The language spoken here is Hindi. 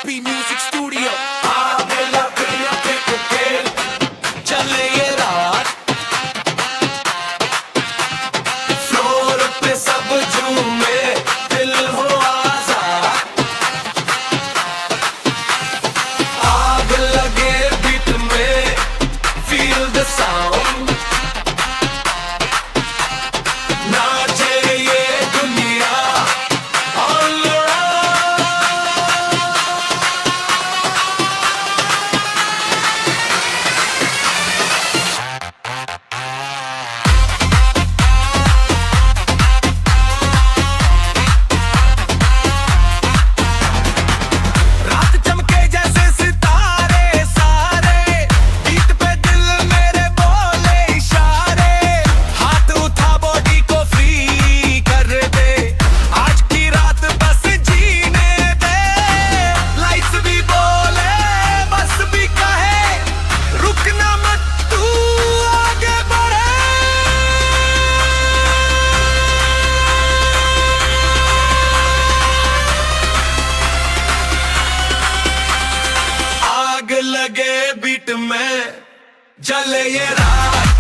B Music Studio। चले ये रात फ्लोर पे सब झूमे दिल हो आजाद आग लगे बीट में फील द साउंड नाचे ये दुनिया all around। रात चमके जैसे सितारे सारे बीट पे दिल मेरे बोले इशारे हाथ उठा बॉडी को फ्री कर दे आज की रात बस जीने दे लाइट्स भी बोले बस भी कहे रुकना मत तू आगे बढ़े आग लगे बीट में जले ये रात